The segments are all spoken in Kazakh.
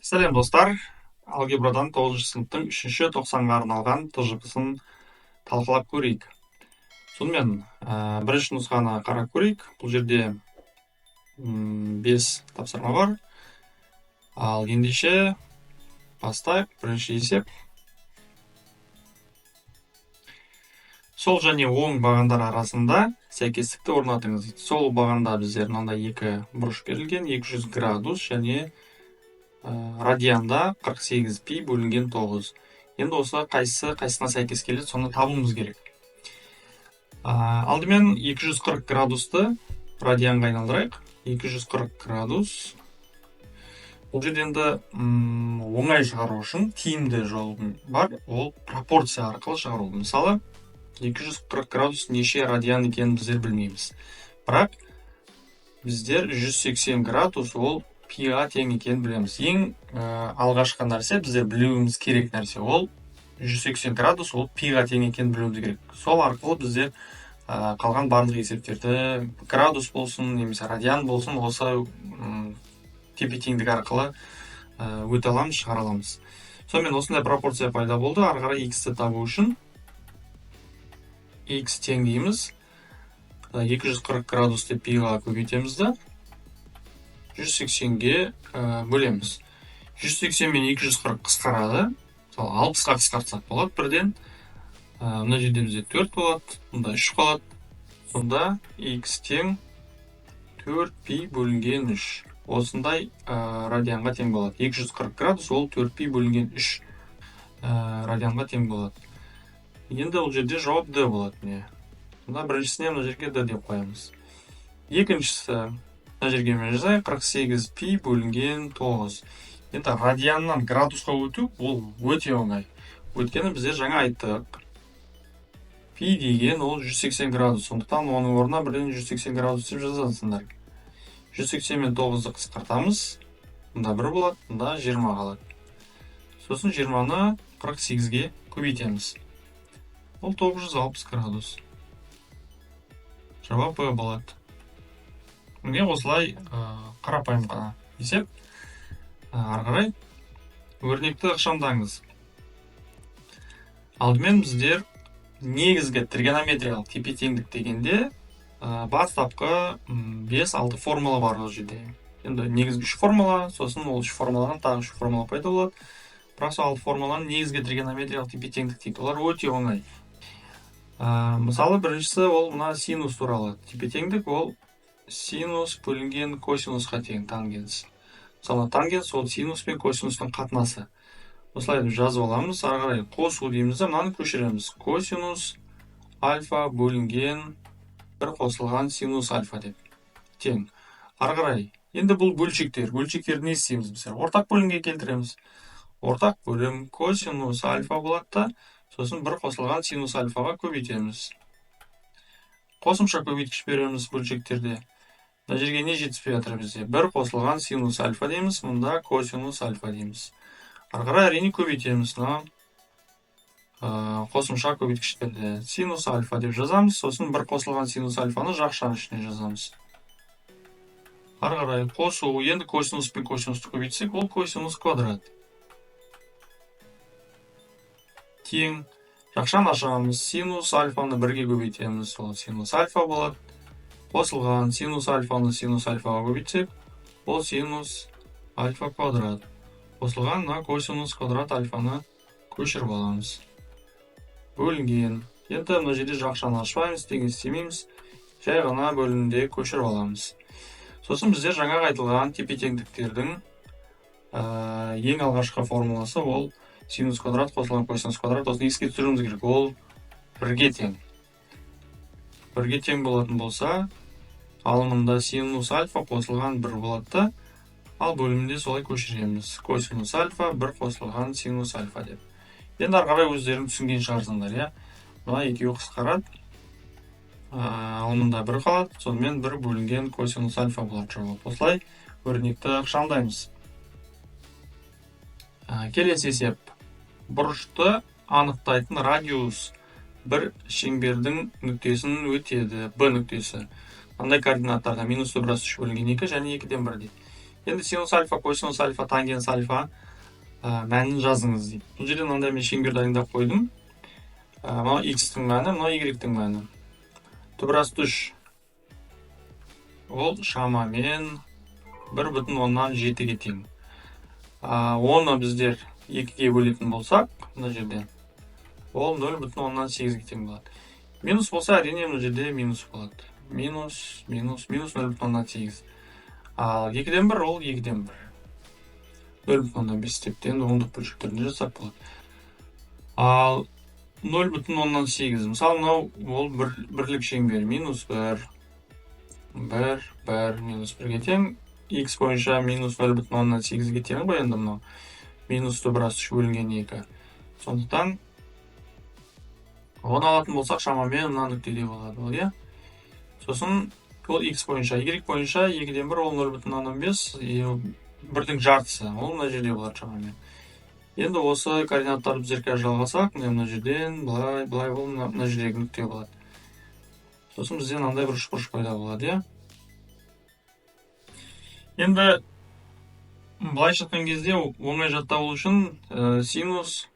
Сәлем достар, алгебрадан 9 сыныптың 3-ші тоқсанға арналған тжб-сын талқылап көрейік. Сонымен, бірінші нұсқаны қарап көрейік. Бұл жерде 5 тапсырма бар. Ал ендеше бастайық. Бірінші есеп. Сол және оң бағандар арасында сәйкестікті орнатыңыз. Сол бағанда біздер мынандай екі бұрыш берілген, 200 градус және радианда 48 пи бөлінген 9. Енді осы қайсысына сәйкес келеді, соны табуымыз керек. Алдымен 240 градусты радианға айналдырайық. 240 градус. Бұл жерде енді оңай шығару үшін тиімді жол бар, ол пропорция арқылы шығару. Мысалы, 240 градус неше радиан екенін біздер білмейміз. Бірақ біздер 180 градус ол пиға тең екенін білеміз. Ең алғашқы нәрсе біздер білуіміз керек нәрсе ол 180 градус ол пиға тең екенін білуіміз керек. Сол арқылы біздер қалған барлық есептерді градус болсын, немесе радиан болсын, осы тепе-теңдік арқылы өте аламыз, шығара аламыз. Сонымен осындай пропорция пайда болды. Ары қарай x-ті табу үшін x тең дейміз. 240 градусты пиға көбейтеміз да 180-ге бөлеміз. 180 мен 240 қысқарады. Мысалы 60-қа қысқартсақ болады бірден. Мына жерде бізде 4 болады, мұнда 3 қалады. Сонда x тең 4 пи бөлінген 3. Осындай радианға тең болады. 240 градус ол 4 пи бөлінген 3 радианға тең болады. Енді ол жерде жауап D болады. Сонда біріншісіне мына жерге D деп қоямыз. Екіншісі мына жерге мен жазайық, 48 пи бөлінген 9. Енді радианнан градусқа өту ол өте оңай. Өйткені біздер жаңа айттық. Пи деген ол 180 градус. Сондықтан оның орнына бірден 180 градус деп жазасыңдар. 180 мен 9-ды қысқартамыз. Мұнда 1 болады, мұнда 20 қалады. Сосын 20-ны 48-ге көбейтеміз. Ол 960 градус. Жауап B болады. Міне осылай қарапайым ғана есеп. Ары қарай өрнекті ықшамдаңыз. Алдымен біздер негізгі тригонометриялық тепе-теңдік дегенде бастапқы 5-6 формула бар ол жерде. Енді негізгі 3 формула, сосын ол 3 формуладан тағы 3 формула пайда болады. Бірақ сол 6 формуланың негізгі тригонометриялық тепе-теңдік дейді. Олар өте оңай. Мысалы, біріншісі ол мына синус туралы. Тепе-теңдік ол синус бөлінген косинусқа тең тангенс. Мысалы, тангенс ол синус пен косинустың қатынасы. Осылай жазып аламыз. Ары қарай қосу дейміз де, мынаны көшіреміз. Косинус альфа бөлінген бір қосылған синус альфа деп тең. Ары қарай. Енді бұл бөлшектер. Бөлшектерді не істейміз біздер? Ортақ бөлімге келтіреміз. Ортақ бөлім косинус альфа болады да, сосын бір қосылған синус альфаға көбейтеміз. Қосымша көбейткіш береміз бөлшектерде. Мына жерге не жетіспей жатыр бізде? Бір қосылған синус альфа дейміз, мұнда косинус альфа дейміз. Ары қарай әрине көбейтеміз. Қосымша көбейткіштерді синус альфа деп жазамыз, сосын бір қосылған синус альфаны жақшаның ішіне жазамыз. Ары қарай қосу, енді косинус пен косинусты көбейтсек, ол косинус квадрат. Тең, жақшаны ашамыз, синус альфаны бірге көбейтеміз, ол синус альфа болады. Қосылған синус альфаны синус альфаға көбейтсек, ол синус альфа квадрат. Қосылған косинус квадрат альфаны көшіріп аламыз. Бөлінген. Енді мына жерде жақшаны ашпаймыз, деген істемейміз. Жай ғана бөлімде көшіріп аламыз. Сосын біздер жаңа айтылған тепе-теңдіктердің ең алғашқы формуласы ол синус квадрат қосылған косинус квадрат. Осыны еске түсіруіміз керек. Ол 1-ге тең. 1-ге тең болатын болса, алымында синус альфа қосылған 1 болады да, ал бөлімінде солай көшіреміз. Косинус альфа 1 қосылған синус альфа деп. Енді ары қарай өздерің түсінген шығарсыңдар, Мына екеуі қысқарады. Алымында 1 қалады, сонымен 1 бөлінген косинус альфа болады жауап. Осылай өрнекті ықшамдаймыз. Келесі есеп. Бұрышты анықтайтын радиус бір шеңбердің нүктесін өтеді. B нүктесі. Андай координаттарға -1 + 3 бөлінген 2 және 2-ден 1 дейді. Енді синус альфа, косинус альфа, тангенс альфа мәнін жазыңыз дейді. Бұл жерде мынандай мен шеңбер дайындап қойдым. Мына x-тің мәні, мына y-тің мәні. Түбірасты 3 ол шамамен 1,7-ге тең. Оны біздер 2-ге бөлетін болсақ, мына жерде ол 0,8-ге тең болады. Минус болса, әрине мына жерде минус болады. Минус 0,8. Ал 2-ден 1 ол 2-ден 1. 0,5 деп енді ондық бөлшектерінде жасап болады. Ал 0,8, мысалы мынау ол бірлік шеңбер. Минус 1, минус 1-ге тең. X бойынша минус 0,8-ге тең ғой енді мынау. Минус түбірасты 3 бөлінген 2. Сондықтан оны алатын болсақ, шамамен мына нүктеде болады ол, иә. Сосын ол x бойынша, y бойынша 2-ден 1 ол 0,5, 1-дің жартысы, ол мына жерде болады шамамен. Енді осы координаттарды біздер қазір жалғасақ, мына жерден былай ол мына жердегі нүкте болады. Сосын бізде мынандай бір үшбұрыш пайда болады, иә. Енді былай шыққан кезде оңай жаттау үшін синус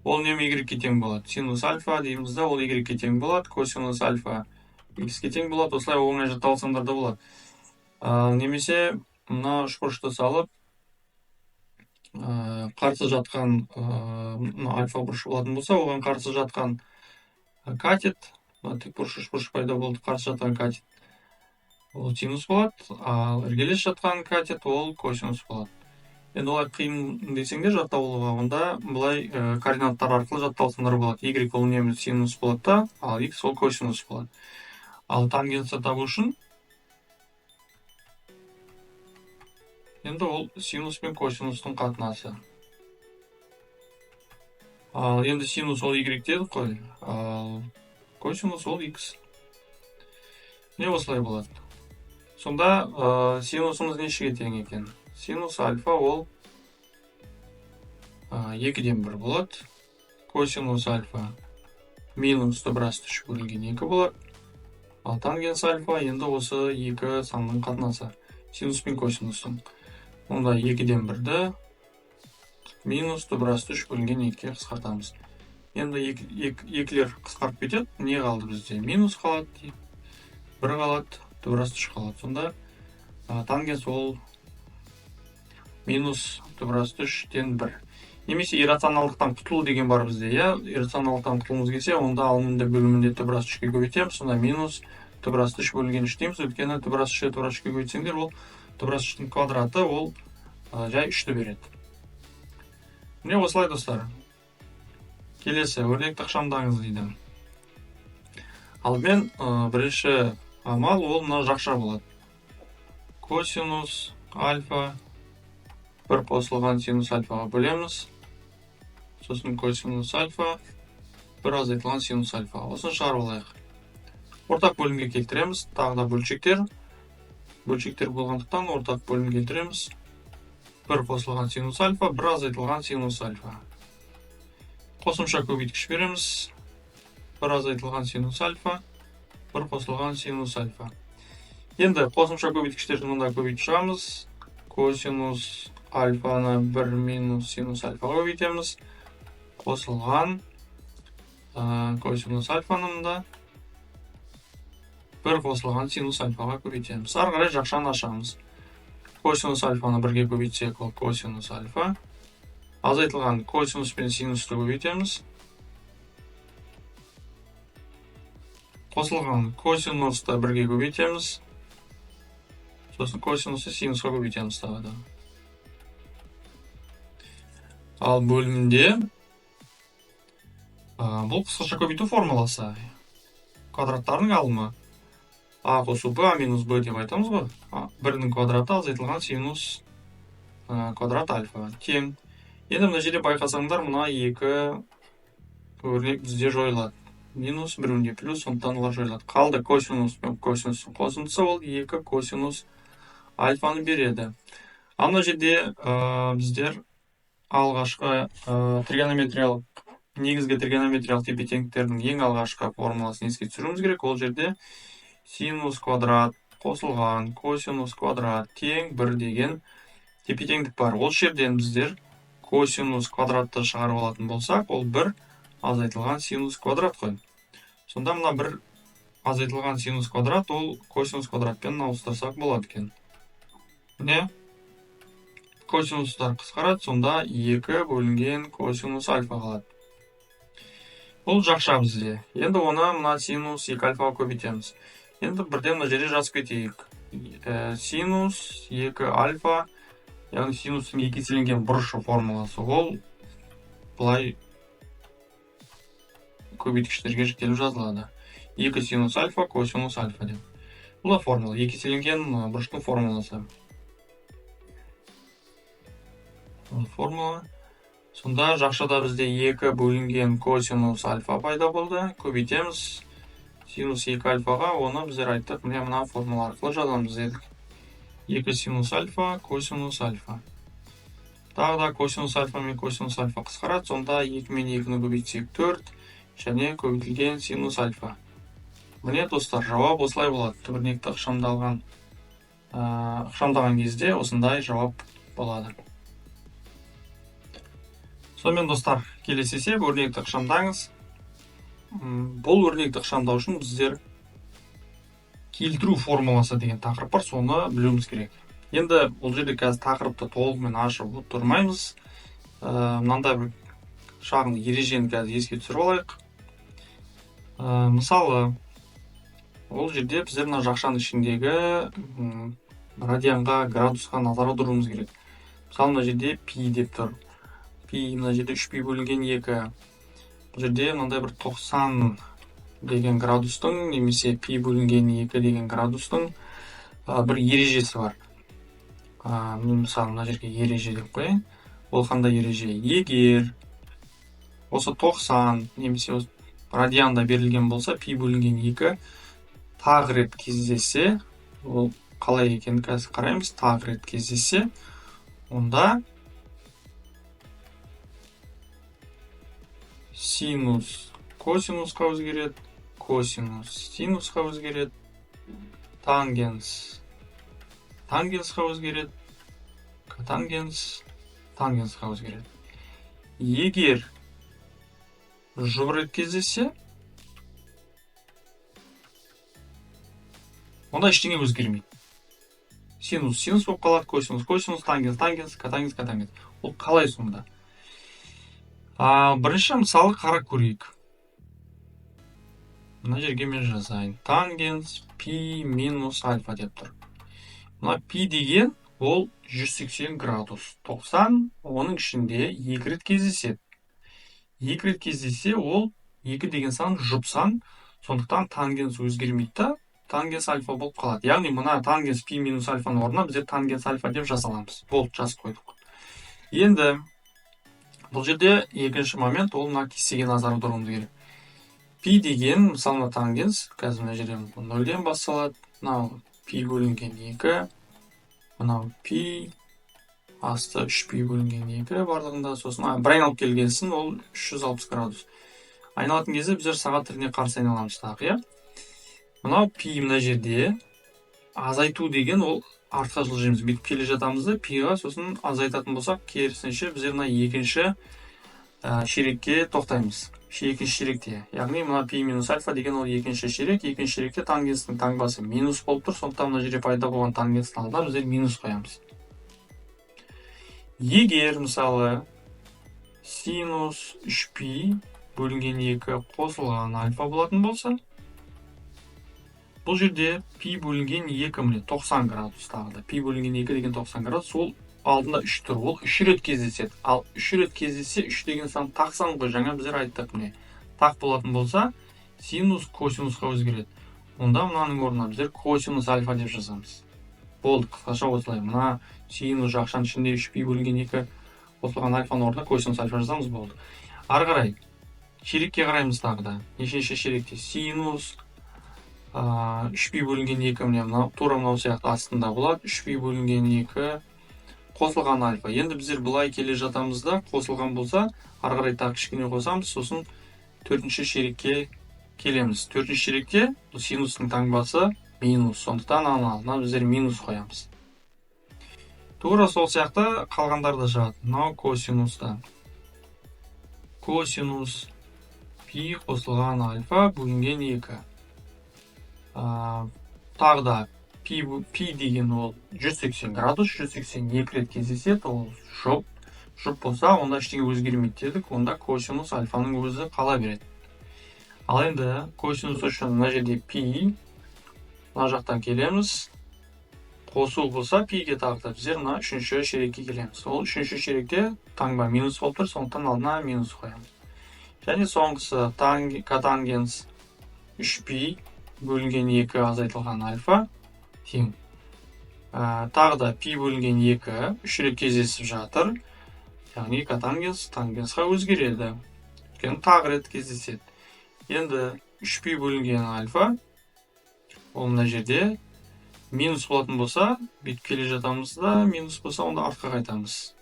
ол неме y-ге тең болады. Синус альфа дейміз да, ол y-ге тең болады. Косинус альфа x-ге тең болады. Осылай оңай жаттап алсаңдар да болады. Немесе мына үшбұрышты салып, қарсы жатқан альфа бұрышы болатын болса, оған қарсы жатқан катет, тікбұрыш үшбұрыш пайда болды, қарсы жатқан катет ол синус болады, ал іргелес жатқан катет ол косинус болады. Енді олай қиын десеңдер жаттаулыға, онда былай координаттар арқылы жатталсаңдар болады. Y ол неміз синус болады да, ал x ол косинус болады. Ал тангенсті табу үшін енді ол синус пен косинустың қатынасы. Ал енді синус ол y дедік қой, ал косинус ол x. Не осылай болады. Сонда синусымыз нешеге тең екен? Синус альфа ол 2-ден 1 болады. Косинус альфа минус түбірасты 3 бөлінген 2 болады. Ал тангенс альфа енді осы 2 санның қатынасы. Синус пен косинустың. Онда 2-ден 1-ді минус түбірасты 3 бөлінген 2-ге қысқартамыз. Енді 2-лер қысқарып кетеді. Не қалды бізде? Минус қалады, 1 қалады, түбірасты 3 қалады. Сонда тангенс ол минус түбірасты 3-тен 1. Немесе иррационалдықтан құтылу деген бар бізде, иә. Иррационалдықтан құтылуымыз келсе, онда алынымды бөлімінде түбірасты 3-ге көбейтеміз. Сонда минус түбірасты 3 бөлінген 3 дейміз. Өйткені түбірасты 3-ге көбейтсеңдер, ол түбірасты 3-тің квадраты ол жай 3-ті береді. Міне осылай достар. Келесі өрнекті ықшамдаңыз дейді. Ал мен бірінші амал ол мына жақша болады. Косинус альфа 1 қосылған синус альфаға бөлеміз. Сосын косинус альфа 1 азайтылған синус альфа. Осын шығарып алайық. Ортақ бөлімге келтіреміз. Тағы да бөлшектер. Бөлшектер болғандықтан ортақ бөлім келтіреміз. 1 қосылған синус альфа 1 азайтылған синус альфа. Қосымша көбейткіш береміз. 1 азайтылған синус альфа 1 қосылған синус альфа. Енді қосымша көбейткіштерді мұнда көбейтіп шығамыз. Косинус альфаны 1 минус синус альфаға көбейтеміз. Қосылған косинус альфаны мұнда 1 қосылған синус альфаға көбейтеміз. Ары қарай жақшаны ашамыз. Косинус альфаны 1-ге көбейтсек, ол косинус альфа. Азайтылған косинус пен синусты көбейтеміз. Қосылған косинусты 1-ге көбейтеміз. Сосын косинусты синусқа көбейтеміз тағы да. Ал бөлімінде бұл қысқаша көбейту формуласы. Квадраттардың алымы а қосу б, а минус б деп айтамыз ғой. 1-дің квадраты азайтылған синус квадрат альфа тең. Енді мына жерде байқасаңдар, мына 2 өрнек бізде жойылады. Минус 1-де плюс, сондықтан олар жойылады. Қалды косинус пен косинустың қосындысы, ол 2 косинус альфаны береді. Ал мына жерде біздер алғашқы тригонометриялық, негізгі тригонометриялық тепе-теңдіктердің ең алғашқы формуласын еске түсіруіміз керек. Ол жерде синус квадрат қосылған косинус квадрат тең 1 деген тепе теңдік бар. Ол жерден біздер косинус квадратты шығарып алатын болсақ, ол 1 азайтылған синус квадрат қой. Сонда мына 1 азайтылған синус квадрат ол косинус квадратпен ауыстырсақ болады екен. Міне косинустар қысқарады, сонда 2 бөлінген косинус альфа қалады. Бұл жақша бізде. Енді оны мына синус 2 альфаға көбейтеміз. Енді бірден мына жерде жазып кетейік. Синус 2 альфа, яғни синустың 2 еселенген бұрышы формуласы, ол былай көбейткіштерге жіктеліп жазылады. 2 синус альфа, косинус альфа деп. Бұл формула, 2 еселенген бұрыштың формуласы. Формула. Сонда жақшада бізде 2 бөлінген косинус альфа пайда болды. Көбейтеміз синус 2 альфаға, оны біздер айттық, мына формула арқылы жазамыз едік. 2 синус альфа, косинус альфа. Тағы да косинус альфа мен косинус альфа қысқарады, сонда 2 мен 2-ні көбейтсек 4, және көбейтілген синус альфа. Міне достар, жауап осылай болады. Өрнекті ықшамдаған кезде осындай жауап болады. Сонымен достар, келесі есеп өрнекті ықшамдаңыз. Бұл өрнекті ықшамдау үшін біздер келтіру формуласы деген тақырып бар, соны білуіміз керек. Енді бұл жерде қазір тақырыпты толығымен ашып тұрмаймыз. Мынандай бір шағын ережені қазір еске түсіріп алайық. Мысалы, ол жерде біздер мына жақшаның ішіндегі радианға, градусқа назар аударуымыз керек. Мысалы, мына жерде пи деп тұр. Пи, мына жерде 3 пи бөлінген 2. Бұл жерде мынандай бір 90 деген градустың, немесе пи бөлінген 2 деген градустың бір ережесі бар. Мысалы, мына жерге ереже деп қояйын. Ол қандай ереже? Егер осы 90 немесе радианда берілген болса, пи бөлінген 2 тағы рет кездессе, ол қалай екен қазір қараймыз, тағы рет кездессе, онда синус косинусқа өзгереді, косинус синусқа өзгереді, тангенс тангенсқа өзгереді, котангенс тангенсқа өзгереді. Егер жұп рет кездессе, онда ештеңе өзгермейді. Синус синус болып қалады, косинус косинус, тангенс тангенс, котангенс котангенс. Ол қалай сонда? Бірінші мысалы қарап көрейік. Мына жерге мен жазайын. Тангенс пи минус альфа деп тұр. Мына пи деген ол 180 градус. 90, оның ішінде 2 рет кездеседі. 2 рет кездесе, ол 2 деген сан жұп сан, сондықтан тангенс өзгермейді да, тангенс альфа болып қалады. Яғни мына тангенс пи минус альфаның орнына біздер тангенс альфа деп жазаламыз. Болды, жазып қойдық. Енді бұл жерде екінші момент, ол мына кестеге назар аударуымыз керек. Пи деген, мысалы мына тангенс, қазір мына жерден 0-ден басталады. Мынау пи бөлінген 2, мынау пи асты 3 пи бөлінген 2 барлығында, сосын бір айналып келгенсін, ол 360 градус. Айналатын кезде біздер сағат тіліне қарсы айналамыз тағы, мынау пи мына жерде азайту деген ол артқа жылжимыз. Бүйтіп келе жатамызды, пиға сосын азайтатын болсақ, керісінше біздер мына екінші ширекке тоқтаймыз. Екінші ширекте. Яғни мына пи минус альфа деген ол екінші ширек. Екінші ширекте тангенстің таңбасы минус болып тұр, сондықтан мына жерде пайда болған тангенстің алдына біздер минус қоямыз. Егер мысалы синус 3π бөлінген 2 қосылған альфа болатын болса, бұл жерде пи бөлінген 2 міне 90 градус тағы да. Пи бөлінген 2 деген 90 градус, ол алдында 3 тұр, ол 3 рет кездеседі. Ал 3 рет кездессе, 3 деген сан тақсан ғой, жаңа біздер айттық міне. Тақ болатын болса, синус косинусқа өзгереді. Онда мынаның орнына біздер косинус альфа деп жазамыз. Болды, қысқаша осылай. Мына синус жақшаның ішінде 3π бөлінген 2 қосылған альфаның орнына косинус альфа жазамыз, болды. Ары қарай ширекке қараймыз тағы да. Нешінші ширекте синус 3π бөлінген 2 міне тура мынау сияқты астында болады. 3π бөлінген 2 қосылған альфа. Енді біздер былай келе жатамызда, қосылған болса, ары қарай тағы кішкене қосамыз, сосын 4-ші ширекке келеміз. 4-ші ширекте синустың таңбасы минус. Сондықтан аның алдына біздер минус қоямыз. Тура сол сияқты қалғандар да шығады. Мынау косинустан. Косинус пи қосылған альфа бөлінген 2. Тағы да пи деген ол 180 градус, 182 рет кездеседі, ол жұп. Жұп болса, онда ештеңе өзгермейді дедік, онда косинус альфаның өзі қала береді. Ал енді косинус үшін мына жерде пи, мына жақтан келеміз. Қосу болса, пиге тағы біздер мына үшінші шерекке келеміз. Ол үшінші шеректе таңба минус болып тұр, сондықтан алдына минус қоямыз. Және соңғысы котангенс 3π бөлінген 2 азайтылған альфа тең. Тағы да пи бөлінген 2 үш рет кездесіп жатыр. Яғни котангенс тангенсқа өзгереді. Өйткені тағы рет кездеседі. Енді 3π бөлінген альфа, ол мына жерде минус болатын болса, бүйтіп келе жатамыз да, минус болса, онда артқа қайтамыз.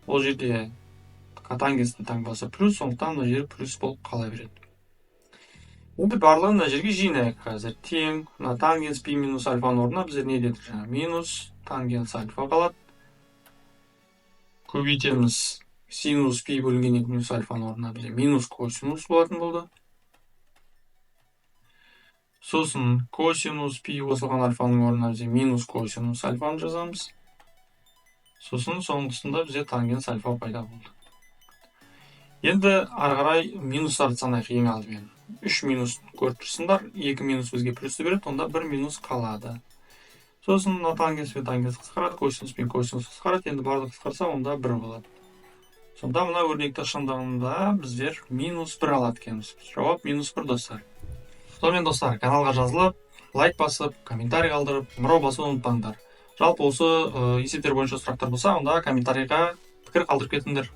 Ол жерде котангенстің таңбасы плюс, сондықтан мына жер плюс болып қала береді. Енді барлығын мына жерге жинайық қазір. Тең, мына тангенс пи минус альфаның орнына біздер не дедік жаңа? Минус тангенс альфа қалады. Көбейтеміз синус пи бөлінген 2 минус альфаның орнына біздер минус косинус болатын болды. Сосын косинус пи қосылған альфаның орнына біздер минус косинус альфаны жазамыз. Сосын соңғысында бізде тангенс альфа пайда болды. Енді ары қарай минустарды санайық ең алдымен. 3 минус көріп тұрсыңдар, 2 минус бізге плюсті береді, онда 1 минус қалады. Сосын тангенс пен тангенс қысқарады, косинус пен косинус қысқарады, енді барлық қысқарса, онда 1 болады. Сонда мына өрнекті шындығында біздер минус 1 алады екенбіз. Жауап минус 1, достар. Сонымен достар, каналға жазылып, лайк басып, комментарий қалдырып, қоңырау басуды ұмытпаңдар. Жалпы осы есептер бойынша сұрақтар болса, онда комментарийға пікір қалдырып кетіңдер.